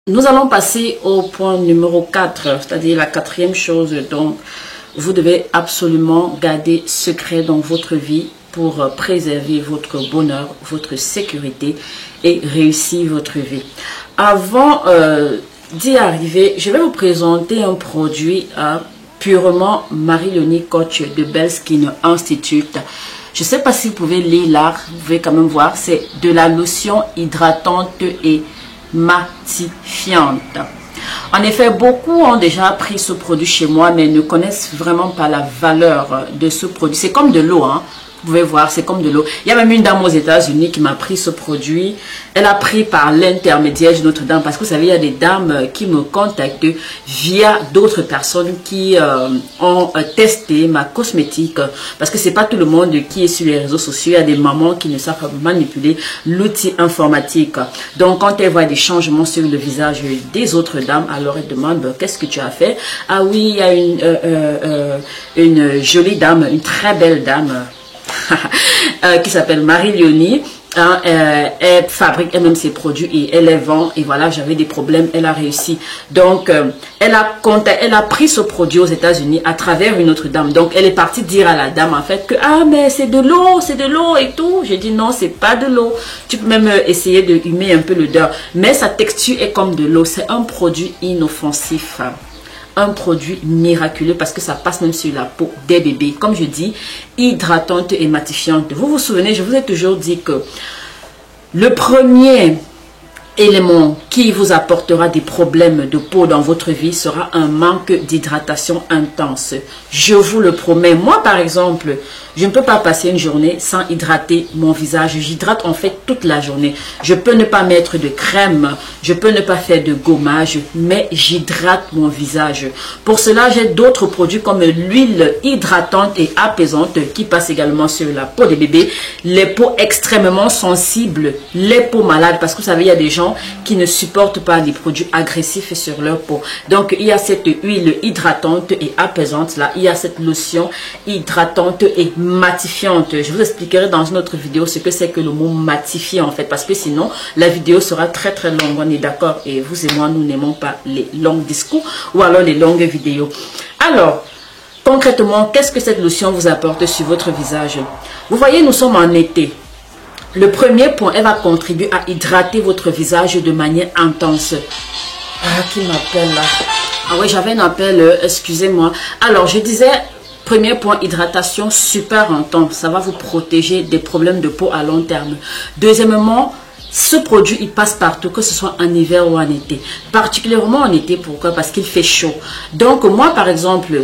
Nous allons passer au point numéro 4, c'est-à-dire la quatrième chose dont vous devez absolument garder secret dans votre vie pour préserver votre bonheur, votre sécurité et réussir votre vie. Avant d'y arriver, je vais vous présenter un produit purement Marie-Léonie, coach de Belskin Institute. Je ne sais pas si vous pouvez lire là, vous pouvez quand même voir, c'est de la lotion hydratante et matifiante. En effet, beaucoup ont déjà pris ce produit chez moi, mais ne connaissent vraiment pas la valeur de ce produit. C'est comme de l'eau, hein. Vous pouvez voir, c'est comme de l'eau. Il y a même une dame aux États-Unis qui m'a pris ce produit. Elle a pris par l'intermédiaire d'une autre dame. Parce que vous savez, il y a des dames qui me contactent via d'autres personnes qui ont testé ma cosmétique. Parce que c'est pas tout le monde qui est sur les réseaux sociaux. Il y a des mamans qui ne savent pas manipuler l'outil informatique. Donc, quand elles voient des changements sur le visage des autres dames, alors elles demandent, qu'est-ce que tu as fait? Ah oui, il y a une jolie dame, une très belle dame. Qui s'appelle Marie-Léonie. Elle fabrique elle-même ses produits et elle les vend. Et voilà, j'avais des problèmes, elle a réussi. Donc, elle a pris ce produit aux États-Unis à travers une autre dame. Donc, elle est partie dire à la dame en fait que ah mais c'est de l'eau et tout. J'ai dit non, c'est pas de l'eau. Tu peux même essayer de humer un peu l'odeur, mais sa texture est comme de l'eau. C'est un produit inoffensif. Un produit miraculeux parce que ça passe même sur la peau des bébés. Comme je dis, hydratante et matifiante. Vous vous souvenez, je vous ai toujours dit que le premier élément qui vous apportera des problèmes de peau dans votre vie sera un manque d'hydratation intense. Je vous le promets. Moi, par exemple, je ne peux pas passer une journée sans hydrater mon visage. J'hydrate en fait toute la journée. Je peux ne pas mettre de crème, je peux ne pas faire de gommage, mais j'hydrate mon visage. Pour cela, j'ai d'autres produits comme l'huile hydratante et apaisante qui passe également sur la peau des bébés, les peaux extrêmement sensibles, les peaux malades, parce que vous savez, il y a des gens qui ne supportent pas les produits agressifs sur leur peau. Donc, il y a cette huile hydratante et apaisante là, il y a cette lotion hydratante et matifiante. Je vous expliquerai dans une autre vidéo ce que c'est que le mot matifier en fait, parce que sinon la vidéo sera très très longue, on est d'accord, et vous et moi nous n'aimons pas les longs discours ou alors les longues vidéos. Alors concrètement, qu'est-ce que cette lotion vous apporte sur votre visage? Vous voyez, nous sommes en été. Le premier point, elle va contribuer à hydrater votre visage de manière intense. Ah, qui m'appelle là? Ah ouais, j'avais un appel, excusez-moi. Alors je disais, premier point, hydratation super intense. Ça va vous protéger des problèmes de peau à long terme. Deuxièmement, ce produit, il passe partout, que ce soit en hiver ou en été. Particulièrement en été, pourquoi? Parce qu'il fait chaud. Donc, moi, par exemple,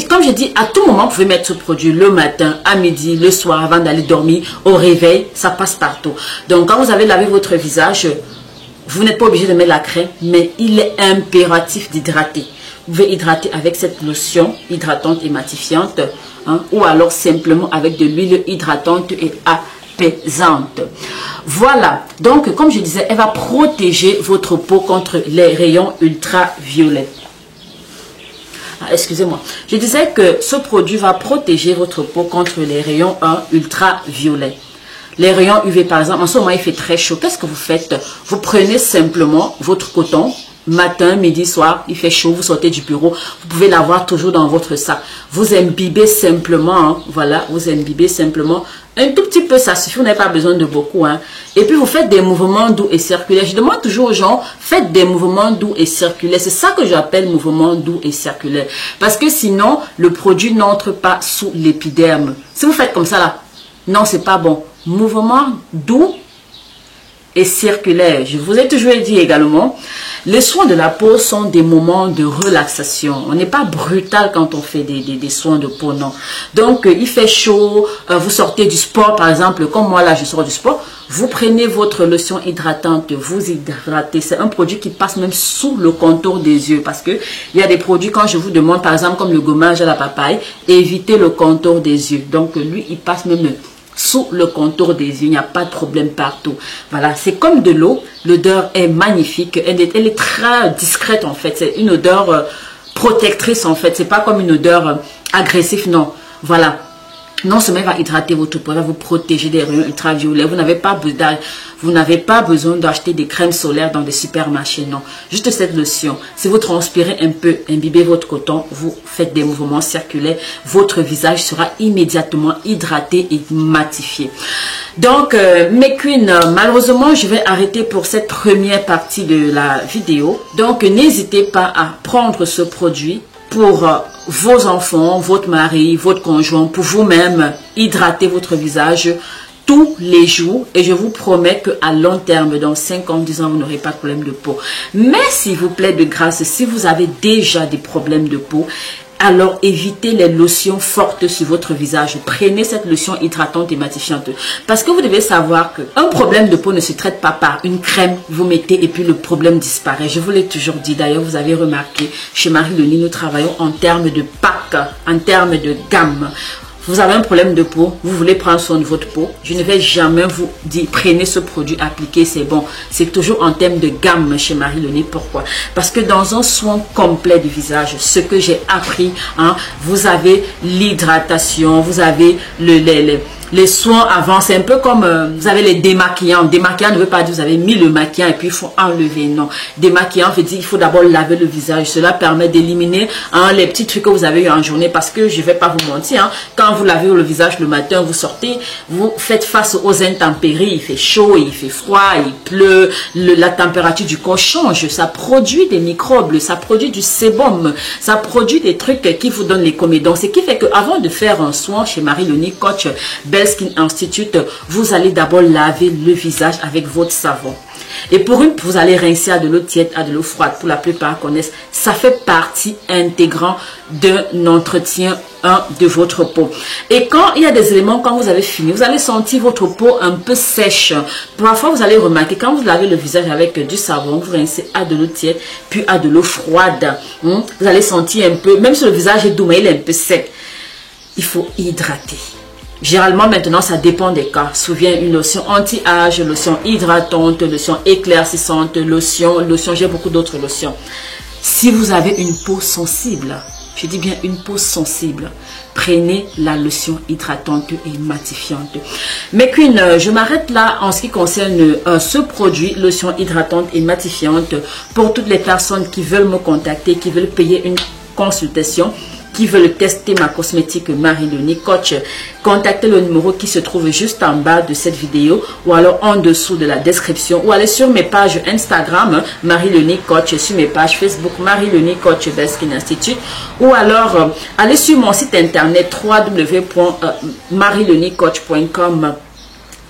comme je dis, à tout moment, vous pouvez mettre ce produit le matin, à midi, le soir, avant d'aller dormir, au réveil, ça passe partout. Donc, quand vous avez lavé votre visage, vous n'êtes pas obligé de mettre la crème, mais il est impératif d'hydrater. Vous pouvez hydrater avec cette lotion hydratante et matifiante, hein, ou alors simplement avec de l'huile hydratante et apaisante. Voilà, donc comme je disais, elle va protéger votre peau contre les rayons ultraviolets. Excusez-moi, je disais que ce produit va protéger votre peau contre les rayons ultraviolets. Les rayons UV par exemple, en ce moment il fait très chaud. Qu'est-ce que vous faites? Vous prenez simplement votre coton, matin, midi, soir, il fait chaud, vous sortez du bureau, vous pouvez l'avoir toujours dans votre sac. Vous imbibez simplement, hein, voilà, vous imbibez simplement un tout petit peu, ça suffit, vous n'avez pas besoin de beaucoup. Hein. Et puis vous faites des mouvements doux et circulaires. Je demande toujours aux gens, faites des mouvements doux et circulaires. C'est ça que j'appelle mouvements doux et circulaires. Parce que sinon, le produit n'entre pas sous l'épiderme. Si vous faites comme ça là, non, c'est pas bon. Mouvement doux et circulaire. Je vous ai toujours dit également, les soins de la peau sont des moments de relaxation. On n'est pas brutal quand on fait des soins de peau, non. Donc, il fait chaud, vous sortez du sport, par exemple, comme moi là, je sors du sport, vous prenez votre lotion hydratante, vous hydratez. C'est un produit qui passe même sous le contour des yeux, parce que il y a des produits, quand je vous demande, par exemple, comme le gommage à la papaye, évitez le contour des yeux. Donc, lui, il passe même sous le contour des yeux, il n'y a pas de problème partout. Voilà, c'est comme de l'eau, l'odeur est magnifique, elle est très discrète en fait, c'est une odeur protectrice en fait, c'est pas comme une odeur agressive, non. Voilà, non seulement il va hydrater votre peau, il va vous protéger des rayons ultraviolets. Vous n'avez pas besoin d'acheter des crèmes solaires dans des supermarchés, non. Juste cette lotion. Si vous transpirez un peu, imbibez votre coton, vous faites des mouvements circulaires, votre visage sera immédiatement hydraté et matifié. Donc, mes queens, malheureusement, je vais arrêter pour cette première partie de la vidéo. Donc, n'hésitez pas à prendre ce produit pour vos enfants, votre mari, votre conjoint, pour vous-même hydrater votre visage tous les jours. Et je vous promets qu'à long terme, dans 5 ans, 10 ans, vous n'aurez pas de problème de peau. Mais s'il vous plaît, de grâce, si vous avez déjà des problèmes de peau, alors évitez les lotions fortes sur votre visage. Prenez cette lotion hydratante et matifiante. Parce que vous devez savoir qu'un problème de peau ne se traite pas par une crème. Vous mettez et puis le problème disparaît. Je vous l'ai toujours dit. D'ailleurs, vous avez remarqué, chez Marie-Loni, nous travaillons en termes de pack, en termes de gamme. Vous avez un problème de peau, vous voulez prendre soin de votre peau, je ne vais jamais vous dire prenez ce produit, appliquez, c'est bon. C'est toujours en termes de gamme chez Marie-Loni. Pourquoi? Parce que dans un soin complet du visage, ce que j'ai appris, hein, vous avez l'hydratation, vous avez les soins avant, c'est un peu comme vous avez les démaquillants. Démaquillant ne veut pas dire vous avez mis le maquillant et puis il faut enlever, non. Démaquillant veut dire il faut d'abord laver le visage. Cela permet d'éliminer les petits trucs que vous avez eu en journée, parce que je ne vais pas vous mentir, hein, quand vous lavez le visage le matin, vous sortez, vous faites face aux intempéries, il fait chaud, il fait froid, il pleut, la température du corps change, ça produit des microbes, ça produit du sébum, ça produit des trucs qui vous donnent les comédons. Ce qui fait qu'avant de faire un soin chez Marie-Loni Coach Skin Institute, vous allez d'abord laver le visage avec votre savon. Et vous allez rincer à de l'eau tiède, à de l'eau froide. Pour la plupart connaissent, ça fait partie intégrante d'un entretien de votre peau. Et quand il y a des éléments, quand vous avez fini, vous allez sentir votre peau un peu sèche. Parfois, vous allez remarquer, quand vous lavez le visage avec du savon, vous rincez à de l'eau tiède, puis à de l'eau froide. Vous allez sentir un peu, même si le visage est doux, mais il est un peu sec. Il faut hydrater. Généralement, maintenant, ça dépend des cas. Souviens, une lotion anti-âge, lotion hydratante, lotion éclaircissante, lotion, j'ai beaucoup d'autres lotions. Si vous avez une peau sensible, je dis bien une peau sensible, prenez la lotion hydratante et matifiante. Mais queen, je m'arrête là en ce qui concerne ce produit, lotion hydratante et matifiante, pour toutes les personnes qui veulent me contacter, qui veulent payer une consultation, qui veulent tester ma cosmétique Marie-Loni Coach. Contactez le numéro qui se trouve juste en bas de cette vidéo, ou alors en dessous de la description, ou allez sur mes pages Instagram Marie-Loni Coach, sur mes pages Facebook Marie-Loni Coach Skin Institute, ou alors allez sur mon site internet www.marielonicoach.com.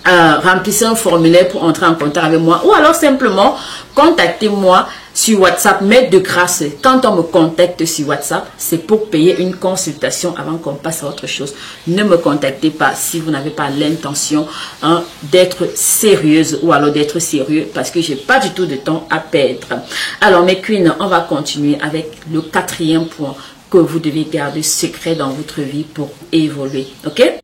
Remplissez un formulaire pour entrer en contact avec moi, ou alors simplement contactez-moi sur WhatsApp. Mais de grâce, quand on me contacte sur WhatsApp, c'est pour payer une consultation avant qu'on passe à autre chose. Ne me contactez pas si vous n'avez pas l'intention d'être sérieuse ou alors d'être sérieux, parce que j'ai pas du tout de temps à perdre. Alors mes queens, on va continuer avec le 4e point que vous devez garder secret dans votre vie pour évoluer. Ok?